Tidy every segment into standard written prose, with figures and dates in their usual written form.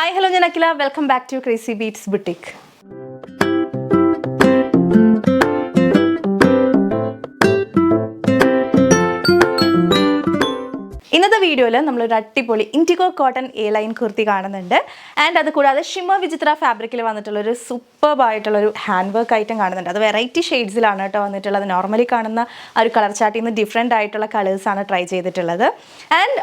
Hi, hello, ഞാൻ അഖില. Welcome back to Crazy Beats Boutique. ഇന്നത്തെ വീഡിയോയിൽ നമ്മളൊരു അടിപൊളി IndiGo cotton A line kurti കാണുന്നുണ്ട്. ആൻഡ് അത് കൂടാതെ ഷിമ്മർ വിചിത്ര ഫാബ്രിക്കിൽ വന്നിട്ടുള്ളൊരു സൂപ്പർബായിട്ടുള്ളൊരു ഹാൻഡ് വർക്ക് ഐറ്റം കാണുന്നുണ്ട്. അത് വെറൈറ്റി ഷെയ്ഡ്സിലാണ് കേട്ടോ വന്നിട്ടുള്ളത്. നോർമലി കാണുന്ന ആ ഒരു കളർ ചാർട്ടിൽ നിന്ന് ഡിഫറെൻ്റ് ആയിട്ടുള്ള കളേഴ്സാണ് ട്രൈ ചെയ്തിട്ടുള്ളത്. ആൻഡ്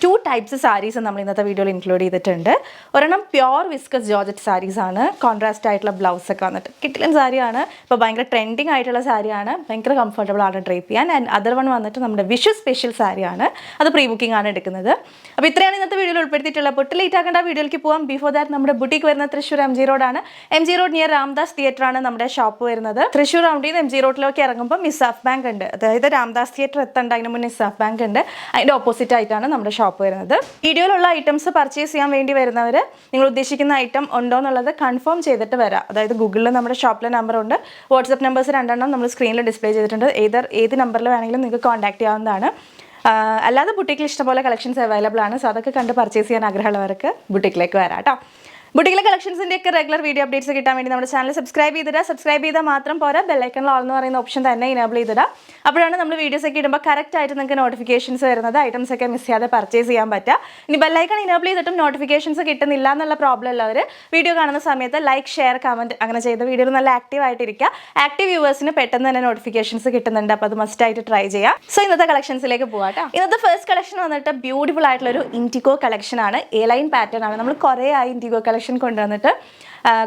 2 ടൈപ്സ് സാരീസ് നമ്മൾ ഇന്നത്തെ വീഡിയോയിൽ ഇൻക്ലൂഡ് ചെയ്തിട്ടുണ്ട്. ഒരെണ്ണം പ്യോർ വിസ്കസ് ജോർജറ്റ് സാരീസ് ആണ്. കോൺട്രാസ്റ്റ് ആയിട്ടുള്ള ബ്ലൗസ് ഒക്കെ വന്നിട്ട് കിട്ടിലൻ സാരിയാണ്. ഇപ്പോൾ ഭയങ്കര ട്രെൻഡിങ് ആയിട്ടുള്ള സാരിയാണ്. ഭയങ്കര കംഫർട്ടബിൾ ആണ് ഡ്രൈപ്പ് ചെയ്യാൻ. ആൻഡ് അതർ വൺ വന്നിട്ട് നമ്മുടെ വിഷു സ്പെഷ്യൽ സാരിയാണ്. അത് പ്രീ ബുക്കിംഗ് ആണ് എടുക്കുന്നത്. അപ്പോൾ ഇത്രയാണ് ഇന്നത്തെ വീഡിയോയിൽ ഉൾപ്പെടുത്തിയിട്ടുള്ളത്. പൊട്ട് ലേറ്റ് ആക്കേണ്ട വീഡിയോയിലേക്ക് പോകാം. ബിഫോർ ദാറ്റ് നമ്മുടെ ബുട്ടീക്ക് വരുന്നത് തൃശ്ശൂർ MG റോഡാണ്. MG road near Ramdas theatre ആണ് നമ്മുടെ ഷോപ്പ് വരുന്നത്. തൃശ്ശൂർ റൗണ്ടിൽ നിന്ന് MG റോഡിലേക്ക് ഇറങ്ങുമ്പോൾ മിസ്സാഫ് ബാങ്ക് ഉണ്ട്. അതായത് രാംദാസ് തിയേറ്റർ എത്തേണ്ട അതിന് മുന്നേ മിസ്സാഫ് ബാങ്ക് ഉണ്ട്. അതിൻ്റെ ഓപ്പോസിറ്റ് ആയിട്ടാണ് നമ്മുടെ ഷോപ്പ് വരുന്നത്. വീഡിയോയിലുള്ള ഐറ്റംസ് പർച്ചേസ് ചെയ്യാൻ വേണ്ടി വരുന്നവർ നിങ്ങൾ ഉദ്ദേശിക്കുന്ന ഐറ്റം ഉണ്ടോ എന്നുള്ളത് കൺഫേം ചെയ്തിട്ട് വരാം. അതായത് ഗൂഗിളിൽ നമ്മുടെ ഷോപ്പിലെ നമ്പറുണ്ട്. വാട്സപ്പ് നമ്പേഴ്സ് 2 നമ്മൾ സ്ക്രീനിൽ ഡിസ്പ്ലേ ചെയ്തിട്ടുണ്ട്. ഏത് നമ്പറിൽ വേണമെങ്കിലും നിങ്ങൾക്ക് കോൺടാക്ട് ചെയ്യാവുന്നതാണ്. അല്ലാതെ ബുട്ടീക്കിൽ ഇഷ്ടംപോലെ കളക്ഷൻസ് അവൈലബിൾ ആണ്. സോ അതൊക്കെ കണ്ട് പർച്ചേസ് ചെയ്യാൻ ആഗ്രഹമുള്ളവർക്ക് ബുട്ടീക്കിലേക്ക് വരാം കേട്ടോ. ബുട്ടീക്കിലെ കളക്ഷൻസിൻ്റെ ഒക്കെ റെഗുലർ വീഡിയോ അപ്ഡേറ്റ്സ് കിട്ടാൻ വേണ്ടി നമ്മുടെ ചാനൽ സബ്സ്ക്രൈബ് ചെയ്താൽ മാത്രം പോരാ, ബെല്ലൈക്കണിൽ ഓൾ എന്ന് പറയുന്ന ഓപ്ഷൻ തന്നെ ഇനേബിൾ ചെയ്തിടുക. അപ്പോഴാണ് നമ്മൾ വീഡിയോസ് ഒക്കെ ഇടുമ്പോൾ കറക്റ്റ് ആയിട്ട് നിങ്ങൾക്ക് നോട്ടിഫിക്കേഷൻസ് വരുന്നത്. ഐറ്റംസ് ഒക്കെ മിസ് ചെയ്യാതെ പർച്ചേസ് ചെയ്യാൻ പറ്റുക. ഇനി ബെല്ലൈക്കൺ ഇനേബിൾ ചെയ്തിട്ടും നോട്ടിഫിക്കേഷൻസ് കിട്ടുന്നില്ല എന്നുള്ള പ്രോബ്ലം ഉള്ളവർ വീഡിയോ കാണുന്ന സമയത്ത് ലൈക്ക്, ഷെയർ, കമൻറ്റ് അങ്ങനെ ചെയ്ത് വീഡിയോയിൽ നല്ല ആക്റ്റീവ് ആയിട്ടിരിക്കുക. ആക്റ്റീവ് വ്യൂവേഴ്സിന് പെട്ടെന്ന് തന്നെ നോട്ടിഫിക്കേഷൻസ് കിട്ടുന്നുണ്ട്. അപ്പോൾ അത് മസ്റ്റ് ആയിട്ട് ട്രൈ ചെയ്യാം. സോ ഇന്നത്തെ കളക്ഷൻസിലേക്ക് പോകാം കേട്ടോ. ഇന്നത്തെ ഫസ്റ്റ് കളക്ഷൻ വന്നിട്ട് ബ്യൂട്ടിഫുൾ ആയിട്ടുള്ളൊരു ഇൻഡിഗോ കളക്ഷൻ ആണ്. എ ലൈൻ പാറ്റേൺ ആണ്. നമ്മൾ കുറേ ആയി ഇൻഡിഗോ കളക്ഷൻ കൊണ്ടുവന്നിട്ട്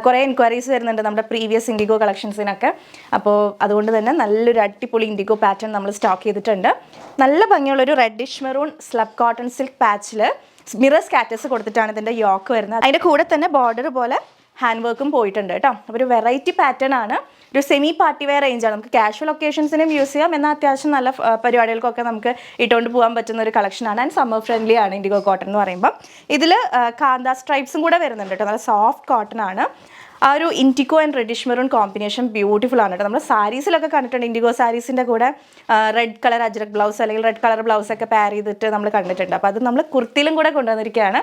കുറേ എൻക്വയറീസ് വരുന്നുണ്ട് നമ്മുടെ പ്രീവിയസ് ഇൻഡിഗോ കളക്ഷൻസിനൊക്കെ. അപ്പോൾ അതുകൊണ്ട് തന്നെ നല്ലൊരു അടിപൊളി ഇൻഡിഗോ പാറ്റേൺ നമ്മൾ സ്റ്റോക്ക് ചെയ്തിട്ടുണ്ട്. നല്ല ഭംഗിയുള്ളൊരു reddish maroon slub cotton silk പാച്ചിൽ മിറർ സ്കാറ്റേഴ്സ് കൊടുത്തിട്ടാണ് ഇതിൻ്റെ യോക്ക് വരുന്നത്. അതിൻ്റെ കൂടെ തന്നെ ബോർഡർ പോലെ ഹാൻഡ് വർക്കും പോയിട്ടുണ്ട് കേട്ടോ. അപ്പോൾ ഒരു വെറൈറ്റി പാറ്റേൺ ആണ്. ഒരു സെമി പാർട്ടി വെയർ റേഞ്ചാണ്. നമുക്ക് കാഷ്വൽ ഒക്കേഷൻസിനും യൂസ് ചെയ്യാം. എന്നാൽ അത്യാവശ്യം നല്ല പരിപാടികൾക്കൊക്കെ നമുക്ക് ഇട്ടുകൊണ്ട് പോകാൻ പറ്റുന്ന ഒരു കളക്ഷനാണ്. ആൻഡ് സമ്മർ ഫ്രണ്ട്ലി ആണ് ഇൻഡിഗോ കോട്ടൺ എന്ന് പറയുമ്പോൾ. ഇതിൽ കാന്ത സ്ട്രൈപ്സും കൂടെ വരുന്നുണ്ട് കേട്ടോ. നല്ല സോഫ്റ്റ് കോട്ടൺ ആണ്. ആ ഒരു IndiGo and reddish maroon combination beautiful ആണ് കേട്ടോ. നമ്മൾ സാരീസിലൊക്കെ കണ്ടിട്ടുണ്ട്. ഇൻഡിഗോ സാരീസിൻ്റെ കൂടെ റെഡ് കളർ അജ്രക് ബ്ലൗസ് അല്ലെങ്കിൽ റെഡ് കളർ ബ്ലൗസൊക്കെ പെയർ ചെയ്തിട്ട് നമ്മൾ കണ്ടിട്ടുണ്ട്. അപ്പോൾ അത് നമ്മൾ കുർത്തിയിലും കൂടെ കൊണ്ടുവന്നിരിക്കുകയാണ്.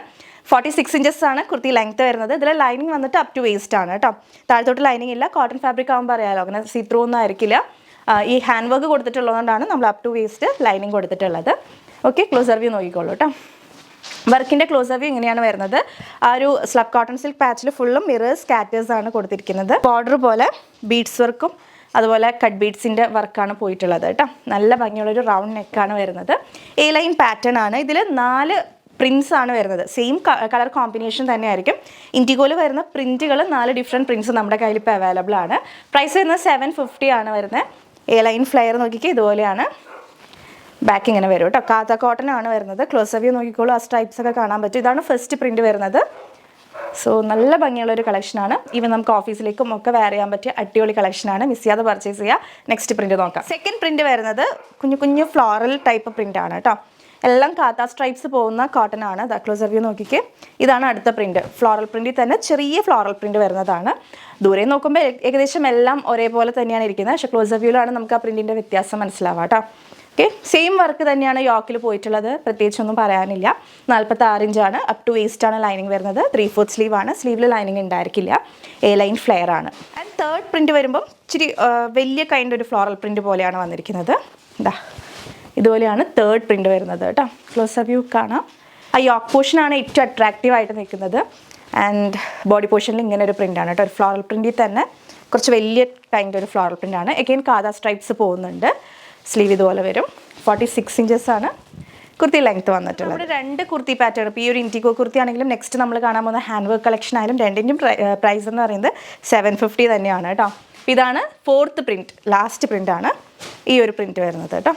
46 ഇഞ്ചസ് ആണ് കുർത്തി ലെങ്ത്ത് വരുന്നത്. ഇതിൽ ലൈനിങ് വന്നിട്ട് അപ് ടു വേസ്റ്റ് ആണ് കേട്ടോ. താഴത്തോട്ട് ലൈനിങ് ഇല്ല. കോട്ടൺ ഫാബ്രിക് ആകുമ്പോൾ അറിയാമല്ലോ, അങ്ങനെ സീ ത്രൂ ഒന്നും ആയിരിക്കില്ല. ഈ ഹാൻഡ് വർക്ക് കൊടുത്തിട്ടുള്ളതുകൊണ്ടാണ് നമ്മൾ അപ് ടു വേസ്റ്റ് ലൈനിങ് കൊടുത്തിട്ടുള്ളത്. ഓക്കെ, ക്ലോസർ വ്യൂ നോക്കിക്കോളൂ കേട്ടോ. വർക്കിൻ്റെ ക്ലോസർ വ്യൂ ഇങ്ങനെയാണ് വരുന്നത്. ആ ഒരു സ്ലബ് കോട്ടൺ സിൽക്ക് പാച്ചിൽ ഫുള്ളും മിറർ സ്കാറ്റേഴ്സ് ആണ് കൊടുത്തിരിക്കുന്നത്. ബോർഡർ പോലെ ബീഡ്സ് വർക്കും അതുപോലെ കട്ട് ബീഡ്സിൻ്റെ വർക്കാണ് പോയിട്ടുള്ളത് കേട്ടോ. നല്ല ഭംഗിയുള്ളൊരു റൗണ്ട് നെക്കാണ് വരുന്നത്. എ ലൈൻ പാറ്റേൺ ആണ്. ഇതിൽ 4 പ്രിൻസ് ആണ് വരുന്നത്. സെയിം കളർ കോമ്പിനേഷൻ തന്നെയായിരിക്കും. ഇൻഡിഗോയിൽ വരുന്ന പ്രിൻറ്റുകൾ 4 ഡിഫറെൻറ്റ് പ്രിൻറ്റ്സ് നമ്മുടെ കയ്യിൽ ഇപ്പോൾ അവൈലബിൾ ആണ്. പ്രൈസ് വരുന്നത് 750 ആണ് വരുന്നത്. എ ലൈൻ ഫ്ലെയർ നോക്കിക്കുക, ഇതുപോലെയാണ് ബാക്ക് ഇങ്ങനെ വരും കേട്ടോ. കാത്ത കോട്ടൺ ആണ് വരുന്നത്. ക്ലോസ് വ്യൂ നോക്കിക്കോളൂ, ആ സ്ട്രൈപ്സ് ഒക്കെ കാണാൻ പറ്റും. ഇതാണ് ഫസ്റ്റ് പ്രിൻറ്റ് വരുന്നത്. സോ നല്ല ഭംഗിയുള്ളൊരു കളക്ഷനാണ്. ഈവൻ നമുക്ക് ഓഫീസിലേക്കും ഒക്കെ വെയർ ചെയ്യാൻ പറ്റിയ അടിപൊളി കളക്ഷനാണ്. മിസ് ചെയ്യാതെ പർച്ചേസ് ചെയ്യുക. നെക്സ്റ്റ് പ്രിൻറ്റ് നോക്കാം. സെക്കൻഡ് പ്രിൻറ്റ് വരുന്നത് കുഞ്ഞു ഫ്ലോറൽ ടൈപ്പ് പ്രിൻ്റ് ആണ് കേട്ടോ. എല്ലാം കാത്ത സ്ട്രൈപ്സ് പോകുന്ന കോട്ടൺ ആണ്. ക്ലോസർ വ്യൂ നോക്കിക്കേ, ഇതാണ് അടുത്ത പ്രിൻറ്റ്. ഫ്ലോറൽ പ്രിൻറ്റിൽ തന്നെ ചെറിയ ഫ്ലോറൽ പ്രിൻറ്റ് വരുന്നതാണ്. ദൂരെ നോക്കുമ്പോൾ ഏകദേശം എല്ലാം ഒരേപോലെ തന്നെയാണ് ഇരിക്കുന്നത്. പക്ഷേ ക്ലോസർ വ്യൂവിലാണ് നമുക്ക് ആ പ്രിൻറ്റിൻ്റെ വ്യത്യാസം മനസ്സിലാവാം കേട്ടോ. ഓക്കെ, സെയിം വർക്ക് തന്നെയാണ് യോക്കിൽ പോയിട്ടുള്ളത്. പ്രത്യേകിച്ചൊന്നും പറയാനില്ല. 46 ഇഞ്ചാണ്. അപ് ടു വേസ്റ്റ് ആണ് ലൈനിങ് വരുന്നത്. 3/4 സ്ലീവ് ആണ്. സ്ലീവിൽ ലൈനിങ് ഉണ്ടായിരിക്കില്ല. എ ലൈൻ ഫ്ലെയർ ആണ്. ആൻഡ് തേർഡ് പ്രിൻറ്റ് വരുമ്പം ഇച്ചിരി വലിയ കൈൻഡ് ഒരു ഫ്ലോറൽ പ്രിൻറ്റ് പോലെയാണ് വന്നിരിക്കുന്നത്. ഇതാ ഇതുപോലെയാണ് തേർഡ് പ്രിൻറ്റ് വരുന്നത് കേട്ടോ. ക്ലോസ് വ്യൂ കാണാം. ആ യോക്ക് പോർഷനാണ് ഏറ്റവും അട്രാക്റ്റീവ് ആയിട്ട് നിൽക്കുന്നത്. ആൻഡ് ബോഡി പോർഷനിൽ ഇങ്ങനെ ഒരു പ്രിൻ്റാണ് കേട്ടോ. ഒരു ഫ്ലോറൽ പ്രിൻറ്റിൽ തന്നെ കുറച്ച് വലിയ കൈൻഡ് ഒരു ഫ്ലോറൽ പ്രിൻ്റാണ്. എഗെയിൻ കാത സ്ട്രൈപ്സ് പോകുന്നുണ്ട്. സ്ലീവ് ഇതുപോലെ വരും. 46 ഇഞ്ചസ് ആണ് കുർത്തി ലെങ്ത്ത് വന്നിട്ടുള്ളത്. നമ്മുടെ 2 കുർത്തി പാറ്റേൺ, ഇപ്പോൾ ഈ ഒരു ഇൻഡിഗോ കുർത്തി ആണെങ്കിലും നെക്സ്റ്റ് നമ്മൾ കാണാൻ പോകുന്ന ഹാൻഡ് വർക്ക് കളക്ഷൻ ആയാലും രണ്ടിൻ്റെയും പ്രൈസ് എന്ന് പറയുന്നത് 750 തന്നെയാണ് കേട്ടോ. ഇതാണ് 4th പ്രിൻറ്റ്, ലാസ്റ്റ് പ്രിൻ്റാണ് ഈ ഒരു പ്രിൻറ്റ് വരുന്നത് കേട്ടോ.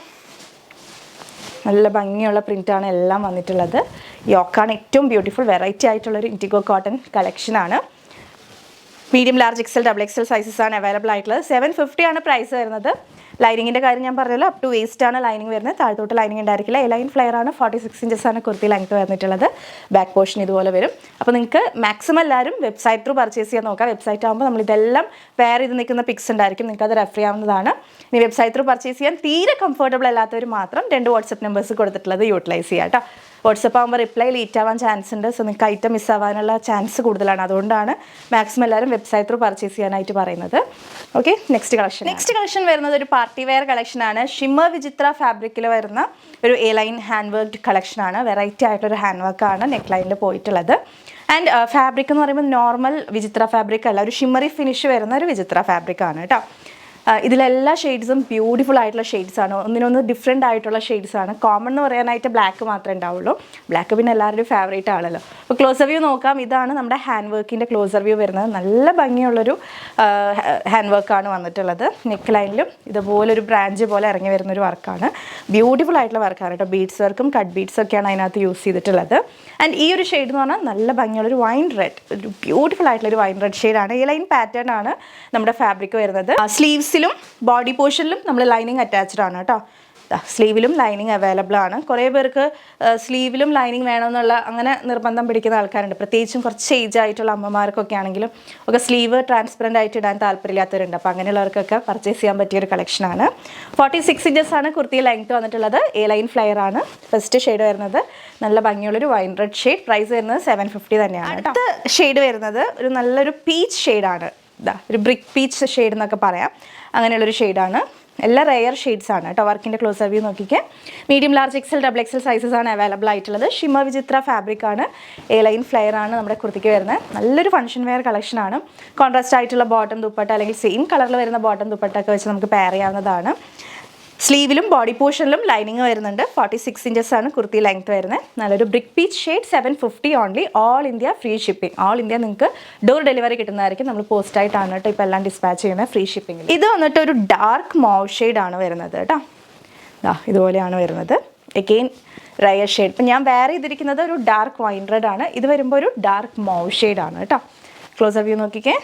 നല്ല ഭംഗിയുള്ള പ്രിൻ്റാണ് എല്ലാം വന്നിട്ടുള്ളത്. യോക്കാണ് ഏറ്റവും ബ്യൂട്ടിഫുൾ വെറൈറ്റി ആയിട്ടുള്ളൊരു ഇൻഡിഗോ കോട്ടൺ കളക്ഷനാണ്. Medium, large, XL, XXL sizes ആണ് അവൈലബിൾ ആയിട്ടുള്ളത്. 750 ആണ് പ്രൈസ് വരുന്നത്. ലൈനിങ്ങിൻ്റെ കാര്യം ഞാൻ പറഞ്ഞല്ലോ, അപ് ടു വേസ്റ്റ് ആണ് ലൈനിങ് വരുന്നത്, താഴത്തോട്ട് ലൈനിങ് ഉണ്ടായിരിക്കില്ല. എ ലൈൻ ഫ്ലെയർ ആണ്, 46 ഇഞ്ചസ് ആണ് കുർത്തി ലെങ്ത് വന്നിട്ടുള്ളത്. ബാക്ക് പോർഷൻ ഇതുപോലെ വരും. അപ്പോൾ നിങ്ങൾക്ക് മാക്സിമം എല്ലാവരും വെബ്സൈറ്റ് ത്രൂ പർച്ചേസ് ചെയ്യാൻ നോക്കാം. വെബ്സൈറ്റ് ആകുമ്പോൾ നമ്മളിതെല്ലാം വെയർ ചെയ്ത് നിൽക്കുന്ന പിക്സ് ഉണ്ടായിരിക്കും, നിങ്ങൾക്ക് അത് റെഫർ ചെയ്യാവുന്നതാണ്. ഇനി വെബ്സൈറ്റ് ത്രൂ പർച്ചേസ് ചെയ്യാൻ തീരെ കംഫർട്ടബിൾ അല്ലാത്തവർ മാത്രം 2 വാട്സപ്പ് നമ്പേഴ്സ് കൊടുത്തിട്ടുള്ളത് യൂട്ടിലൈസ് ചെയ്യാം കേട്ടോ. വാട്സപ്പ് ആകുമ്പോൾ റിപ്ലൈ ലേറ്റ് ആവാൻ ചാൻസ് ഉണ്ട്. സോ നിങ്ങൾക്ക് ഐറ്റം മിസ്സാവാനുള്ള ചാൻസ് കൂടുതലാണ്. അതുകൊണ്ടാണ് മാക്സിമം എല്ലാവരും വെബ്സൈറ്റ് ത്രൂ പർച്ചേസ് ചെയ്യാനായിട്ട് പറയുന്നത്. ഓക്കെ, നെക്സ്റ്റ് കളക്ഷൻ വരുന്നത് ഒരു പാർട്ടി വെയർ കളക്ഷനാണ്. ഷിമ്മർ വിചിത്ര ഫാബ്രിക്കിൽ വരുന്ന ഒരു എ ലൈൻ ഹാൻഡ് വർക്ക്ഡ് കളക്ഷനാണ്. വെറൈറ്റി ആയിട്ടൊരു ഹാൻഡ് വർക്കാണ് നെക്ക് ലൈനിൽ പോയിട്ടുള്ളത്. ആൻഡ് ഫാബ്രിക് എന്ന് പറയുമ്പോൾ നോർമൽ വിചിത്ര ഫാബ്രിക് അല്ല, ഒരു ഷിമ്മറി ഫിനിഷ് വരുന്ന ഒരു വിചിത്ര ഫാബ്രിക്കാണ് കേട്ടോ. ഇതിലെല്ലാ ഷെയ്ഡ്സും ബ്യൂട്ടിഫുൾ ആയിട്ടുള്ള ഷെയ്ഡ്സാണ്, ഒന്നിനൊന്ന് ഡിഫറെൻ്റ് ആയിട്ടുള്ള ഷെയ്ഡ്സാണ്. കോമൺ എന്ന് പറയാനായിട്ട് ബ്ലാക്ക് മാത്രമേ ഉണ്ടാവുള്ളൂ. ബ്ലാക്ക് പിന്നെ എല്ലാവരുടെയും ഫേവറേറ്റ് ആണല്ലോ. അപ്പോൾ ക്ലോസർ വ്യൂ നോക്കാം. ഇതാണ് നമ്മുടെ ഹാൻഡ് വർക്കിൻ്റെ ക്ലോസർ വ്യൂ വരുന്നത്. നല്ല ഭംഗിയുള്ളൊരു ഹാൻഡ് വർക്കാണ് വന്നിട്ടുള്ളത്. നെക്ക് ലൈനിലും ഇതുപോലൊരു ബ്രാഞ്ച് പോലെ ഇറങ്ങി വരുന്നൊരു വർക്കാണ്. ബ്യൂട്ടിഫുൾ ആയിട്ടുള്ള വർക്കാണ് കേട്ടോ. ബീഡ്സ് വർക്കും കട്ട് ബീഡ്സ് ഒക്കെയാണ് അതിനകത്ത് യൂസ് ചെയ്തിട്ടുള്ളത്. ആൻഡ് ഈ ഒരു ഷെയ്ഡ് എന്ന് പറഞ്ഞാൽ നല്ല ഭംഗിയുള്ളൊരു വൈൻ റെഡ്, ഒരു ബ്യൂട്ടിഫുൾ ആയിട്ടുള്ളൊരു വൈൻ റെഡ് ഷെയ്ഡാണ്. ഈ ലൈൻ പാറ്റേൺ ആണ് നമ്മുടെ ഫാബ്രിക് വരുന്നത്. സ്ലീവ്സിലും ബോഡി പോർഷനിലും നമ്മൾ ലൈനിങ് അറ്റാച്ച്ഡ് ആണ് കേട്ടോ. സ്ലീവിലും ലൈനിങ് അവൈലബിൾ ആണ്. കുറേ പേർക്ക് സ്ലീവിലും ലൈനിങ് വേണമെന്നുള്ള അങ്ങനെ നിർബന്ധം പിടിക്കുന്ന ആൾക്കാരുണ്ട്. പ്രത്യേകിച്ചും കുറച്ച് ഏജ് ആയിട്ടുള്ള അമ്മമാർക്കൊക്കെ ആണെങ്കിലും ഒക്കെ സ്ലീവ് ട്രാൻസ്പെറൻ്റ് ആയിട്ട് ഇടാൻ താല്പര്യമില്ലാത്തവരുണ്ട്. അപ്പോൾ അങ്ങനെയുള്ളവർക്കൊക്കെ പർച്ചേസ് ചെയ്യാൻ പറ്റിയൊരു കളക്ഷനാണ്. 46 ഇഞ്ചസ് ആണ് കുർത്തി ലെങ്ത് വന്നിട്ടുള്ളത്. എ ലൈൻ ഫ്ലെയർ ആണ്. ഫസ്റ്റ് ഷെയ്ഡ് വരുന്നത് നല്ല ഭംഗിയുള്ളൊരു വൈൻ റെഡ് ഷെയ്ഡ്. പ്രൈസ് വരുന്നത് 750 തന്നെയാണ്. അടുത്ത ഷെയ്ഡ് വരുന്നത് ഒരു നല്ലൊരു പീച്ച് ഷെയ്ഡാണ്. ഒരു ബ്രിക്ക് പീച്ച് ഷെയ്ഡ് എന്നൊക്കെ പറയാം. അങ്ങനെയുള്ളൊരു ഷെയ്ഡാണ്. എല്ലാം റെയർ ഷെയ്ഡ്സ് ആണ് കേട്ടോ. വർക്കിൻ്റെ ക്ലോസർ വ്യൂ നോക്കിക്കേ. Medium, large, XL, double XL sizes ആണ് അവൈലബിൾ ആയിട്ടുള്ളത്. ഷിമ്മർ വിചിത്ര ഫാബ്രിക് ആണ്. എ ലൈൻ ഫ്ലെയർ ആണ് നമ്മുടെ കുർത്തിക്ക് വരുന്നത്. നല്ലൊരു ഫംഗ്ഷൻ വെയർ കളക്ഷനാണ്. കോൺട്രാസ്റ്റ് ആയിട്ടുള്ള ബോട്ടം ദുപ്പട്ട അല്ലെങ്കിൽ സെയിം കളറിൽ വരുന്ന ബോട്ടം ദുപ്പട്ട ഒക്കെ വെച്ച് നമുക്ക് പെയർ ചെയ്യാവുന്നതാണ്. സ്ലീവിലും ബോഡി പോർഷനിലും ലൈനിങ് വരുന്നുണ്ട്. 46 ഇഞ്ചസ് ആണ് കുർത്തി ലെങ്ത് വരുന്നത്. നല്ലൊരു brick peach shade. 750 only. All India free shipping. All India നിങ്ങൾക്ക് ഡോർ ഡെലിവറി കിട്ടുന്നതായിരിക്കും. നമ്മൾ പോസ്റ്റായിട്ടാണ് കേട്ടോ ഇപ്പോൾ എല്ലാം ഡിസ്പാച്ച് ചെയ്യുന്നത്, ഫ്രീ ഷിപ്പിംഗ്. ഇത് വന്നിട്ട് ഒരു ഡാർക്ക് മൗവ് ഷെയ്ഡാണ് വരുന്നത് കേട്ടോ. ഇതുപോലെയാണ് വരുന്നത്. Again rare shade. ഇപ്പം ഞാൻ വെയർ ചെയ്തിരിക്കുന്നത് ഒരു ഡാർക്ക് വൈൻ റെഡ് ആണ്. ഇത് വരുമ്പോൾ ഒരു ഡാർക്ക് മൗവ് ഷെയ്ഡാണ് കേട്ടോ. ക്ലോസർ വ്യൂ നോക്കിക്കേ.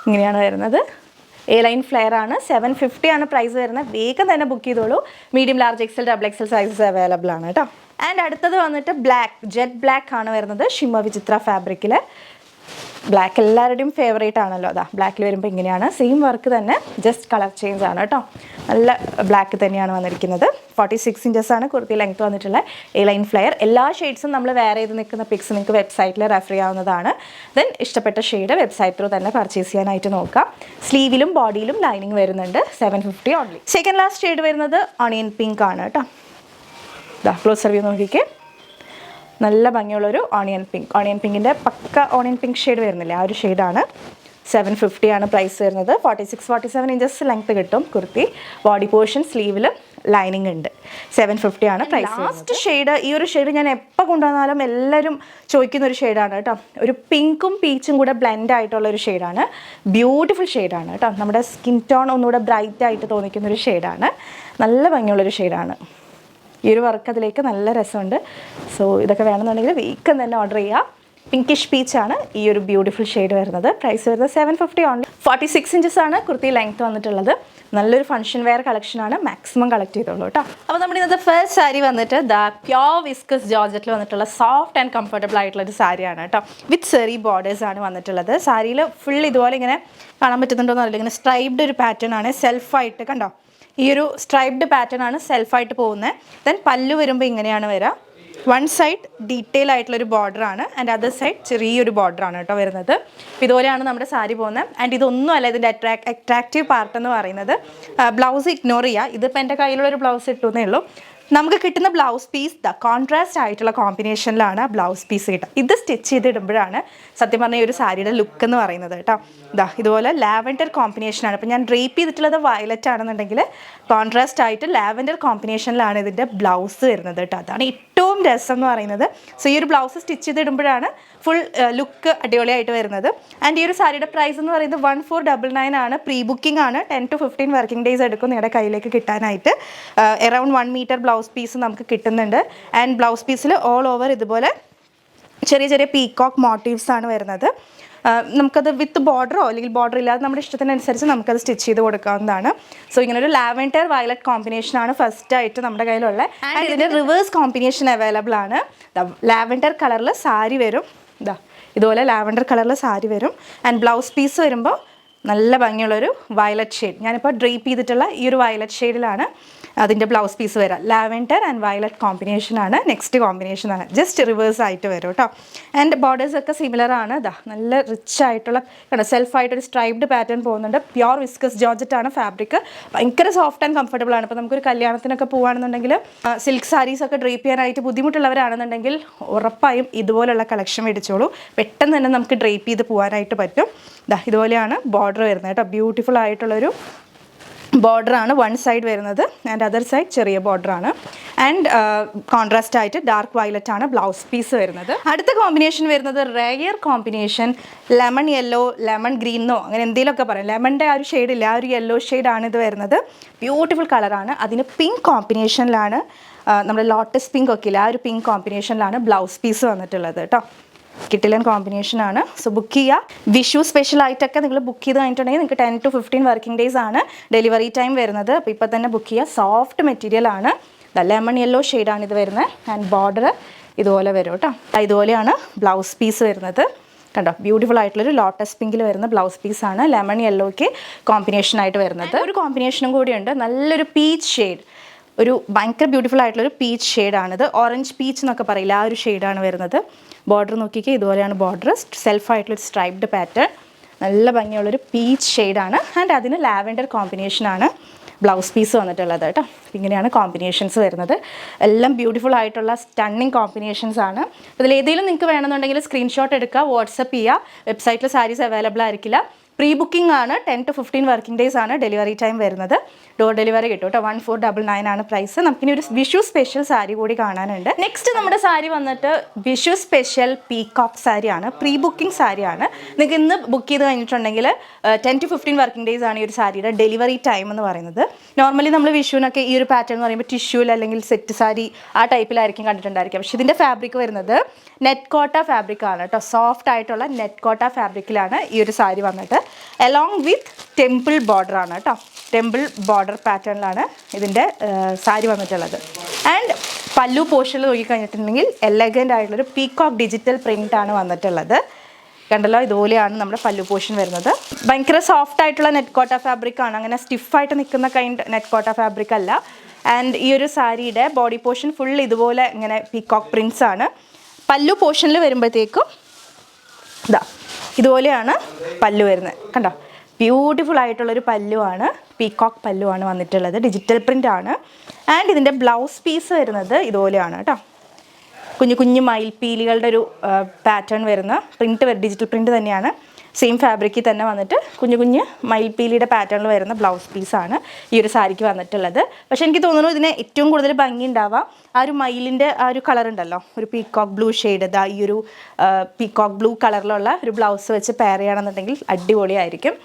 ഇങ്ങനെയാണ് വരുന്നത്. എ ലൈൻ ഫ്ലെയർ ആണ്. 750 ആണ് പ്രൈസ് വരുന്നത്. വേഗം തന്നെ ബുക്ക് ചെയ്തോളൂ. Medium, large, XL, double XL sizes available ആണ് കേട്ടോ. ആൻഡ് അടുത്തത് വന്നിട്ട് ബ്ലാക്ക്, ജെറ്റ് ബ്ലാക്ക് ആണ് വരുന്നത്. ഷിമ്മർ വിചിത്ര ഫാബ്രിക്കിൽ. ബ്ലാക്ക് എല്ലാവരുടെയും ഫേവറേറ്റ് ആണല്ലോ. ബ്ലാക്കിൽ വരുമ്പോൾ ഇങ്ങനെയാണ്. സെയിം വർക്ക് തന്നെ, ജസ്റ്റ് കളർ ചേഞ്ച് ആണ് കേട്ടോ. നല്ല ബ്ലാക്ക് തന്നെയാണ് വന്നിരിക്കുന്നത്. 46 ഇഞ്ചസ് ആണ് കുർത്തി ലെങ്ത് വന്നിട്ടുള്ള എ ലൈൻ ഫ്ലെയർ. എല്ലാ ഷെയ്ഡ്സും നമ്മൾ വെയർ ചെയ്ത് നിൽക്കുന്ന പിക്സ് നിങ്ങൾക്ക് വെബ്സൈറ്റിൽ റെഫർ ചെയ്യാവുന്നതാണ്. ദെൻ ഇഷ്ടപ്പെട്ട ഷെയ്ഡ് വെബ്സൈറ്റ് ത്രൂ തന്നെ പർച്ചേസ് ചെയ്യാനായിട്ട് നോക്കാം. സ്ലീവിലും ബോഡിയിലും ലൈനിങ് വരുന്നുണ്ട്. 750 ഓൺലി. സെക്കൻഡ് ലാസ്റ്റ് ഷെയ്ഡ് വരുന്നത് ഓണിയൻ പിങ്ക് ആണ് കേട്ടോ. ക്ലോസർ വ്യൂ നോക്കിക്കേ. നല്ല ഭംഗിയുള്ളൊരു ഓണിയൻ പിങ്ക്. ഓണിയൻ പിങ്കിൻ്റെ പക്ക ഓണിയൻ പിങ്ക് ഷെയ്ഡ് വരുന്നില്ല, ആ ഒരു ഷെയ്ഡാണ്. 750 ആണ് പ്രൈസ് വരുന്നത്. 46-47 ഇഞ്ചസ് ലെങ്ത് കിട്ടും കുർത്തി. ബോഡി പോർഷൻ സ്ലീവിൽ ലൈനിങ് ഉണ്ട്. 750 ആണ് പ്രൈസ്. ലാസ്റ്റ് ഷെയ്ഡ്, ഈ ഒരു ഷെയ്ഡ് ഞാൻ എപ്പോൾ കൊണ്ടുവന്നാലും എല്ലാവരും ചോദിക്കുന്ന ഒരു ഷെയ്ഡാണ് കേട്ടോ. ഒരു പിങ്കും പീച്ചും കൂടെ ബ്ലെൻഡ് ആയിട്ടുള്ള ഒരു ഷെയ്ഡാണ്. ബ്യൂട്ടിഫുൾ ഷെയ്ഡാണ് കേട്ടോ. നമ്മുടെ സ്കിൻ ടോൺ ഒന്നുകൂടെ ബ്രൈറ്റ് ആയിട്ട് തോന്നിക്കുന്നൊരു ഷെയ്ഡാണ്. നല്ല ഭംഗിയുള്ളൊരു ഷെയ്ഡാണ്. ഈ ഒരു വർക്ക് അതിലേക്ക് നല്ല രസമുണ്ട്. സോ ഇതൊക്കെ വേണമെന്നുണ്ടെങ്കിൽ വേഗം തന്നെ ഓർഡർ ചെയ്യുക. പിങ്കിഷ് പീച്ചാണ് ഈ ഒരു ബ്യൂട്ടിഫുൾ ഷെയ്ഡ് വരുന്നത്. പ്രൈസ് വരുന്നത് 750 ഓൺലി. 46 ഇഞ്ചസ് ആണ് കുർത്തി ലെങ്ത് വന്നിട്ടുള്ളത്. നല്ലൊരു ഫംഗ്ഷൻ വെയർ കളക്ഷനാണ്. മാക്സിമം കളക്ട് ചെയ്തോളൂ കേട്ടോ. അപ്പോൾ നമ്മുടെ ഇന്നത്തെ ഫസ്റ്റ് സാരി വന്നിട്ട് പ്യോർ വിസ്കസ് ജോർജറ്റിൽ വന്നിട്ടുള്ള സോഫ്റ്റ് ആൻഡ് കംഫർട്ടബിൾ ആയിട്ടുള്ള ഒരു സാരിയാണ് കേട്ടോ. വിത്ത് സെറി ബോർഡേഴ്സ് ആണ് വന്നിട്ടുള്ളത്. സാരിയിൽ ഫുൾ ഇതുപോലെ ഇങ്ങനെ കാണാൻ പറ്റുന്നുണ്ടോ എന്നറിയില്ല. ഇങ്ങനെ സ്ട്രൈപ്ഡ് ഒരു പാറ്റേൺ ആണ്. സെൽഫായിട്ട് കണ്ടോ, ഈ ഒരു സ്ട്രൈപ്ഡ് പാറ്റേൺ ആണ് സെൽഫായിട്ട് പോകുന്നത്. ദെൻ പല്ലു വരുമ്പോൾ ഇങ്ങനെയാണ് വരിക. വൺ സൈഡ് ഡീറ്റെയിൽ ആയിട്ടുള്ളൊരു ബോർഡറാണ് ആൻഡ് അതർ സൈഡ് ചെറിയൊരു ബോർഡറാണ് കേട്ടോ വരുന്നത്. അപ്പോൾ ഇതുപോലെയാണ് നമ്മുടെ സാരി പോകുന്നത്. ആൻഡ് ഇതൊന്നുമല്ല ഇതിൻ്റെ അട്രാക്റ്റീവ് പാർട്ട് എന്ന് പറയുന്നത്. ബ്ലൗസ് ഇഗ്നോർ ചെയ്യുക. ഇതിപ്പോൾ എൻ്റെ കയ്യിലുള്ളൊരു ബ്ലൗസ് ഇട്ടുന്നേ ഉള്ളൂ. നമുക്ക് കിട്ടുന്ന ബ്ലൗസ് പീസ് കോൺട്രാസ്റ്റ് ആയിട്ടുള്ള കോമ്പിനേഷനിലാണ് ബ്ലൗസ് പീസ് കിട്ടുക. ഇത് സ്റ്റിച്ച് ചെയ്തിടുമ്പോഴാണ് സത്യം പറഞ്ഞാൽ ഈ ഒരു സാരിയുടെ ലുക്ക് എന്ന് പറയുന്നത് കേട്ടോ. ഇതുപോലെ ലാവൻഡർ കോമ്പിനേഷനാണ്. ഇപ്പോൾ ഞാൻ ഡ്രേപ്പ് ചെയ്തിട്ടുള്ളത് വയലറ്റ് ആണെന്നുണ്ടെങ്കിൽ കോൺട്രാസ്റ്റ് ആയിട്ട് ലാവൻഡർ കോമ്പിനേഷനിലാണ് ഇതിൻ്റെ ബ്ലൗസ് വരുന്നത് കേട്ടോ. അതാണ് ഏറ്റവും രസം എന്ന് പറയുന്നത്. സോ ഈ ഒരു ബ്ലൗസ് സ്റ്റിച്ച് ചെയ്തിടുമ്പോഴാണ് ഫുൾ ലുക്ക് അടിപൊളിയായിട്ട് വരുന്നത്. ആൻഡ് ഈ ഒരു സാരിയുടെ പ്രൈസ് എന്ന് പറയുന്നത് 1499 ആണ്. പ്രീ ബുക്കിംഗ് ആണ്. 10 to 15 വർക്കിംഗ് ഡേയ്സ് എടുക്കും നിങ്ങളുടെ കയ്യിലേക്ക് കിട്ടാനായിട്ട്. അറൗണ്ട് 1 മീറ്റർ ബ്ലൗസ് പീസ് നമുക്ക് കിട്ടുന്നുണ്ട്. ആൻഡ് ബ്ലൗസ് പീസിൽ ഓൾ ഓവർ ഇതുപോലെ ചെറിയ ചെറിയ പീകോക്ക് മോട്ടീവ്സ് ആണ് വരുന്നത്. നമുക്കത് വിത്ത് ബോർഡറോ അല്ലെങ്കിൽ ബോർഡർ ഇല്ലാതെ നമ്മുടെ ഇഷ്ടത്തിനനുസരിച്ച് നമുക്കത് സ്റ്റിച്ച് ചെയ്ത് കൊടുക്കാവുന്നതാണ്. സോ ഇങ്ങനൊരു ലാവൻഡർ വയലറ്റ് കോമ്പിനേഷനാണ് ഫസ്റ്റായിട്ട് നമ്മുടെ കയ്യിലുള്ള. ആൻഡ് ഇതിൻ്റെ റിവേഴ്സ് കോമ്പിനേഷൻ അവൈലബിൾ ആണ്. ലാവൻഡർ കളറിൽ സാരി വരും, ഇതുപോലെ ലാവൻഡർ കളറിൽ സാരി വരും. ആൻഡ് ബ്ലൗസ് പീസ് വരുമ്പോൾ നല്ല ഭംഗിയുള്ളൊരു വയലറ്റ് ഷെയ്ഡ്. ഞാനിപ്പോൾ ഡ്രേപ്പ് ചെയ്തിട്ടുള്ള ഈ ഒരു വയലറ്റ് ഷെയ്ഡിലാണ് അതിൻ്റെ ബ്ലൗസ് പീസ് വരാം. ലാവൻഡർ ആൻഡ് വയലറ്റ് കോമ്പിനേഷനാണ് നെക്സ്റ്റ് കോമ്പിനേഷനാണ്. ജസ്റ്റ് റിവേഴ്സ് ആയിട്ട് വരും കേട്ടോ. ആൻഡ് ബോർഡേഴ്സൊക്കെ സിമിലർ ആണ്. നല്ല റിച്ച് ആയിട്ടുള്ള സെൽഫായിട്ടൊരു സ്ട്രൈപ്ഡ് പാറ്റേൺ പോകുന്നുണ്ട്. പ്യോർ വിസ്കസ് ജോർജറ്റ് ആണ് ഫാബ്രിക്. ഭയങ്കര സോഫ്റ്റ് ആൻഡ് കംഫർട്ടബിൾ ആണ്. ഇപ്പോൾ നമുക്കൊരു കല്യാണത്തിനൊക്കെ പോകുകയാണെന്നുണ്ടെങ്കിൽ സിൽക്ക് സാരീസൊക്കെ ഡ്രേപ്പ് ചെയ്യാനായിട്ട് ബുദ്ധിമുട്ടുള്ളവരാണെന്നുണ്ടെങ്കിൽ ഉറപ്പായും ഇതുപോലുള്ള കളക്ഷൻ മേടിച്ചോളൂ. പെട്ടെന്ന് തന്നെ നമുക്ക് ഡ്രേപ്പ് ചെയ്ത് പോകാനായിട്ട് പറ്റും. ഇതുപോലെയാണ് ബോർഡർ വരുന്നത് കേട്ടോ. ബ്യൂട്ടിഫുൾ ആയിട്ടുള്ളൊരു ബോർഡറാണ് വൺ സൈഡ് വരുന്നത് ആൻഡ് അതർ സൈഡ് ചെറിയ ബോർഡറാണ്. ആൻഡ് കോൺട്രാസ്റ്റ് ആയിട്ട് ഡാർക്ക് വയലറ്റ് ആണ് ബ്ലൗസ് പീസ് വരുന്നത്. അടുത്ത കോമ്പിനേഷൻ വരുന്നത് rare combination, lemon yellow, lemon green or അങ്ങനെ എന്തെങ്കിലുമൊക്കെ പറയാം. ലെമണിൻ്റെ ആ ഒരു ഷെയ്ഡില്ല, ആ ഒരു യെല്ലോ ഷെയ്ഡാണ് ഇത് വരുന്നത്. ബ്യൂട്ടിഫുൾ കളറാണ്. അതിന് പിങ്ക് കോമ്പിനേഷനിലാണ്, നമ്മുടെ ലോട്ടസ് പിങ്ക് ഒക്കെ ഇല്ല, ആ ഒരു പിങ്ക് കോമ്പിനേഷനിലാണ് ബ്ലൗസ് പീസ് വന്നിട്ടുള്ളത് കേട്ടോ. കിട്ടിലൻ കോമ്പിനേഷനാണ്. സോ ബുക്ക് ചെയ്യുക. വിഷു സ്പെഷ്യലായിട്ടൊക്കെ നിങ്ങൾ ബുക്ക് ചെയ്ത് കഴിഞ്ഞിട്ടുണ്ടെങ്കിൽ നിങ്ങൾക്ക് 10 to 15 വർക്കിംഗ് ഡേയ്സ് ആണ് ഡെലിവറി ടൈം വരുന്നത്. അപ്പോൾ ഇപ്പോൾ തന്നെ ബുക്ക് ചെയ്യുക. സോഫ്റ്റ് മെറ്റീരിയൽ ആണ്. ലെമൺ യെല്ലോ ഷെയ്ഡാണ് ഇത് വരുന്നത്. ആൻഡ് ബോർഡർ ഇതുപോലെ വരും കേട്ടോ. ഇതുപോലെയാണ് ബ്ലൗസ് പീസ് വരുന്നത്. കണ്ടോ, ബ്യൂട്ടിഫുൾ ആയിട്ടുള്ളൊരു ലോട്ടസ് പിങ്കിൽ വരുന്ന ബ്ലൗസ് പീസാണ് ലെമൺ യെല്ലോയ്ക്ക് കോമ്പിനേഷനായിട്ട് വരുന്നത്. ഒരു കോമ്പിനേഷനും കൂടിയുണ്ട്, നല്ലൊരു പീച്ച് ഷെയ്ഡ്, ഒരു ഭയങ്കര ബ്യൂട്ടിഫുൾ ആയിട്ടുള്ളൊരു പീച്ച് ഷെയ്ഡാണിത്. ഓറഞ്ച് പീച്ച് എന്നൊക്കെ പറയില്ല, ആ ഒരു ഷെയ്ഡാണ് വരുന്നത്. ബോർഡർ നോക്കിക്കേ, ഇതുപോലെയാണ് ബോർഡർ. സെൽഫായിട്ടുള്ളൊരു സ്ട്രൈപ്ഡ് പാറ്റേൺ, നല്ല ഭംഗിയുള്ളൊരു പീച്ച് ഷെയ്ഡാണ്. ആൻഡ് അതിന് ലാവൻഡർ കോമ്പിനേഷനാണ് ബ്ലൗസ് പീസ് വന്നിട്ടുള്ളത് കേട്ടോ. ഇങ്ങനെയാണ് കോമ്പിനേഷൻസ് വരുന്നത്. എല്ലാം ബ്യൂട്ടിഫുൾ ആയിട്ടുള്ള സ്റ്റണ്ണിങ് കോമ്പിനേഷൻസ് ആണ്. ഇതിൽ ഏതെങ്കിലും നിങ്ങൾക്ക് വേണമെന്നുണ്ടെങ്കിൽ സ്ക്രീൻഷോട്ട് എടുക്കുക, വാട്സപ്പ് ചെയ്യുക. വെബ്സൈറ്റിൽ സാരീസ് അവൈലബിൾ ആയിരിക്കില്ല. പ്രീ ബുക്കിംഗ് ആണ്. 10 to 15 വർക്കിംഗ് ഡേയ്സ് ആണ് ഡെലിവറി ടൈം വരുന്നത്. ഡോർ ഡെലിവറി കിട്ടും കേട്ടോ. 1499 ആണ് പ്രൈസ്. നമുക്കിനി ഒരു വിഷു സ്പെഷ്യൽ സാരി കൂടി കാണാനുണ്ട്. നെക്സ്റ്റ് നമ്മുടെ സാരി വന്നിട്ട് വിഷു സ്പെഷ്യൽ പീകോക്ക് സാരിയാണ്. പ്രീ ബുക്കിംഗ് സാരിയാണ്. നിങ്ങൾക്ക് ഇന്ന് ബുക്ക് ചെയ്ത് കഴിഞ്ഞിട്ടുണ്ടെങ്കിൽ 10 to 15 വർക്കിംഗ് ഡേയ്സ് ആണ് ഈ ഒരു സാരിയുടെ ഡെലിവറി ടൈം എന്ന് പറയുന്നത്. നോർമലി നമ്മൾ വിഷുവിനൊക്കെ ഈ ഒരു പാറ്റേൺ എന്ന് പറയുമ്പോൾ ടിഷ്യൂൽ അല്ലെങ്കിൽ സെറ്റ് സാരി ആ ടൈപ്പിലായിരിക്കും കണ്ടിട്ടുണ്ടായിരിക്കുക. പക്ഷേ ഇതിൻ്റെ ഫാബ്രിക് വരുന്നത് നെറ്റ് കോട്ട ഫാബ്രിക് ആണ് കേട്ടോ. സോഫ്റ്റ് ആയിട്ടുള്ള നെറ്റ് കോട്ട ഫാബ്രിക്കിലാണ് ഈ ഒരു സാരി വന്നിട്ട്. അലോങ് വിത്ത് ടെമ്പിൾ ബോർഡർ ആണ് കേട്ടോ. ടെമ്പിൾ ബോർഡർ പാറ്റേണിലാണ് ഇതിൻ്റെ സാരി വന്നിട്ടുള്ളത്. ആൻഡ് പല്ലു പോർഷനിൽ നോക്കിക്കഴിഞ്ഞിട്ടുണ്ടെങ്കിൽ എലഗൻ്റ് ആയിട്ടുള്ളൊരു പീകോക്ക് ഡിജിറ്റൽ പ്രിൻ്റ് ആണ് വന്നിട്ടുള്ളത്. കണ്ടല്ലോ, ഇതുപോലെയാണ് നമ്മുടെ പല്ലു പോർഷൻ വരുന്നത്. ഭയങ്കര സോഫ്റ്റ് ആയിട്ടുള്ള നെറ്റ് കോട്ട ഫാബ്രിക് ആണ്. അങ്ങനെ സ്റ്റിഫായിട്ട് നിൽക്കുന്ന നെറ്റ് കോട്ട ഫാബ്രിക് അല്ല. ആൻഡ് ഈ ഒരു സാരിയുടെ ബോഡി പോർഷൻ ഫുൾ ഇതുപോലെ ഇങ്ങനെ പീകോക്ക് പ്രിൻറ്റ്സ് ആണ്. പല്ലു പോർഷനിൽ വരുമ്പോഴത്തേക്കും ഇതുപോലെയാണ് പല്ലു വരുന്നത്. കണ്ടോ, ബ്യൂട്ടിഫുൾ ആയിട്ടുള്ളൊരു പല്ലുവാണ്, പീകോക്ക് പല്ലുവാണ് വന്നിട്ടുള്ളത്. ഡിജിറ്റൽ പ്രിൻ്റ് ആണ്. ആൻഡ് ഇതിൻ്റെ ബ്ലൗസ് പീസ് വരുന്നത് ഇതുപോലെയാണ് കേട്ടോ. കുഞ്ഞു കുഞ്ഞു മയിൽപ്പീലികളുടെ ഒരു പാറ്റേൺ വരുന്ന പ്രിൻറ്റ്, ഡിജിറ്റൽ പ്രിൻറ്റ് തന്നെയാണ്. സെയിം ഫാബ്രിക്കിൽ തന്നെ വന്നിട്ട് കുഞ്ഞു കുഞ്ഞ് മയിൽപ്പീലിയുടെ പാറ്റേണിൽ വരുന്ന ബ്ലൗസ് പീസാണ് ഈ ഒരു സാരിക്ക് വന്നിട്ടുള്ളത്. പക്ഷേ എനിക്ക് തോന്നുന്നു ഇതിന് ഏറ്റവും കൂടുതൽ ഭംഗി ഉണ്ടാവുക ആ ഒരു മയിലിൻ്റെ ആ ഒരു കളർ ഉണ്ടല്ലോ, ഒരു പീകോക്ക് ബ്ലൂ ഷെയ്ഡ്. ഈ ഒരു പീകോക്ക് ബ്ലൂ കളറിലുള്ള ഒരു ബ്ലൗസ് വെച്ച് പെയർ ചെയ്യണമെന്നുണ്ടെങ്കിൽ അടിപൊളിയായിരിക്കും.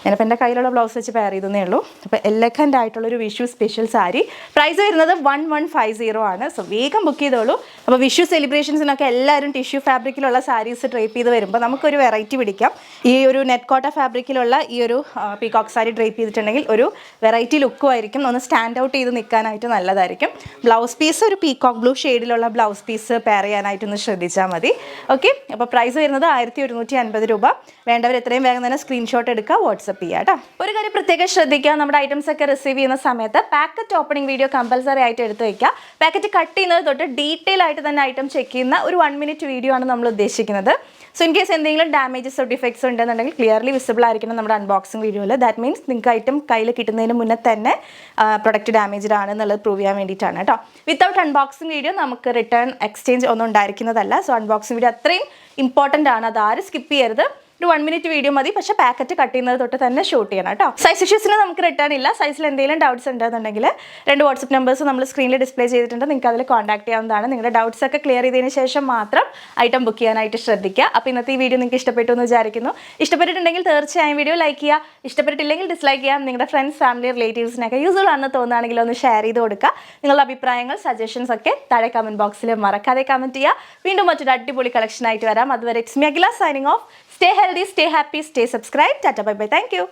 ഞാനിപ്പോൾ എൻ്റെ കയ്യിലുള്ള ബ്ലൗസ് വെച്ച് പെയർ ചെയ്തേ ഉള്ളൂ. അപ്പോൾ എലഗൻ്റ് ആയിട്ടുള്ളൊരു വിഷു സ്പെഷ്യൽ സാരി. പ്രൈസ് വരുന്നത് 1150 ആണ്. സോ വേഗം ബുക്ക് ചെയ്തോളൂ. അപ്പോൾ വിഷു സെലിബ്രേഷൻസിനൊക്കെ എല്ലാവരും ടിഷ്യൂ ഫാബ്രിക്കിലുള്ള സാരീസ് ഡ്രേപ്പ് ചെയ്ത് വരുമ്പോൾ നമുക്കൊരു വെറൈറ്റി പിടിക്കാം. ഈ ഒരു നെറ്റ് കോട്ട ഫാബ്രിക്കിലുള്ള ഈ ഒരു പീകോക്ക് സാരി ഡ്രേപ്പ് ചെയ്തിട്ടുണ്ടെങ്കിൽ ഒരു വെറൈറ്റി ലുക്കും ആയിരിക്കും. ഒന്ന് സ്റ്റാൻഡ് ഔട്ട് ചെയ്ത് നിൽക്കാനായിട്ട് നല്ലതായിരിക്കും. ബ്ലൗസ് പീസ് ഒരു പീകോക്ക് ബ്ലൂ ഷെയ്ഡിലുള്ള ബ്ലൗസ് പീസ് പെയർ ചെയ്യാനായിട്ടൊന്ന് ശ്രദ്ധിച്ചാൽ മതി. ഓക്കെ, അപ്പോൾ പ്രൈസ് വരുന്നത് 1150 രൂപ. വേണ്ടവർ എത്രയും വേഗം തന്നെ സ്ക്രീൻഷോട്ട് എടുക്കുക, വാട്സപ്പ് ചെയ്യാം കേട്ടോ. ഒരു കാര്യം പ്രത്യേകം ശ്രദ്ധിക്കുക, നമ്മുടെ ഐറ്റംസ് ഒക്കെ റിസീവ് ചെയ്യുന്ന സമയത്ത് പാക്കറ്റ് ഓപ്പണിംഗ് വീഡിയോ കമ്പൽസറി ആയിട്ട് എടുത്ത് വയ്ക്കുക. പാക്കറ്റ് കട്ട് ചെയ്യുന്നത് തൊട്ട് ഡീറ്റെയിൽ ആയിട്ട് തന്നെ ഐറ്റം ചെക്ക് ചെയ്യുന്ന ഒരു 1 minute വീഡിയോ ആണ് നമ്മൾ ഉദ്ദേശിക്കുന്നത്. സോ ഇൻ കേസ് എന്തെങ്കിലും ഡാമേജസ് ഡിഫക്ട്സ് ഉണ്ടെന്നുണ്ടെങ്കിൽ ക്ലിയർലി വിസിബിൾ ആയിരിക്കണം നമ്മുടെ അൺബോക്സിംഗ് വീഡിയോയിൽ. ദാറ്റ് മീൻസ് നിങ്ങൾക്ക് ഐറ്റം കയ്യിൽ കിട്ടുന്നതിന് മുന്നേ തന്നെ പ്രൊഡക്റ്റ് ഡാമേജ്ഡ് ആണെന്നുള്ളത് പ്രൂവ് ചെയ്യാൻ വേണ്ടിയിട്ടാണ് കേട്ടോ. വിത്തൗട്ട് അൺബോക്സിംഗ് വീഡിയോ നമുക്ക് റിട്ടേൺ എക്സ്ചേഞ്ച് ഒന്നും ഉണ്ടായിരിക്കുന്നതല്ല. സോ അൺബോക്സിംഗ് വീഡിയോ അത്രയും ഇമ്പോർട്ടൻ്റ് ആണ്, അത് ആരും സ്കിപ്പ് ചെയ്യരുത്. ഒരു 1 മിനിറ്റ് വീഡിയോ മതി. പക്ഷേ പാക്കറ്റ് കട്ട് ചെയ്യുന്നത് തൊട്ട് തന്നെ ഷൂട്ട് ചെയ്യണം കേട്ടോ. സൈസ് ഇഷ്യൂസിന് നമുക്ക് റിട്ടേൺ ഇല്ല. സൈസിൽ എന്തെങ്കിലും ഡൗട്ട്സ് ഉണ്ടെന്നുണ്ടെങ്കിൽ 2 വാട്സപ്പ് നമ്പേഴ്സ് നമ്മൾ സ്ക്രീനിൽ ഡിസ്പ്ലേ ചെയ്തിട്ടുണ്ട്. നിങ്ങൾക്ക് അതിൽ കോൺടാക്ട് ചെയ്യാവുന്നതാണ്. നിങ്ങളുടെ ഡൗട്ട്സ് ഒക്കെ ക്ലിയർ ചെയ്തതിന് ശേഷം മാത്രം ഐറ്റം ബുക്ക് ചെയ്യാനായിട്ട് ശ്രദ്ധിക്കുക. അപ്പോൾ ഇന്നത്തെ ഈ വീഡിയോ നിങ്ങൾക്ക് ഇഷ്ടപ്പെട്ടു എന്ന് വിചാരിക്കുന്നു. ഇഷ്ടപ്പെട്ടിട്ടുണ്ടെങ്കിൽ തീർച്ചയായും വീഡിയോ ലൈക്ക് ചെയ്യുക. ഇഷ്ടപ്പെട്ടിട്ടില്ലെങ്കിൽ ഡിസ്ലൈക്ക് ചെയ്യാം. നിങ്ങളുടെ ഫ്രണ്ട്സ്, ഫാമിലി, റിലേറ്റീവ്സിനൊക്കെ യൂസ്ഫുൾ ആണെന്ന് തോന്നുകയാണെങ്കിൽ ഒന്ന് ഷെയർ ചെയ്ത് കൊടുക്കുക. നിങ്ങളുടെ അഭിപ്രായങ്ങൾ, സജഷൻസ് ഒക്കെ താഴെ കമൻറ്റ് ബോക്സിൽ മറക്കാതെ കമൻറ്റ് ചെയ്യുക. വീണ്ടും മറ്റൊരു അടിപൊളി കളക്ഷൻ ആയിട്ട് വരാം. അതുവരെ it's me Akhila signing off. Stay healthy, stay happy, stay subscribed. Tata, bye bye. Thank you.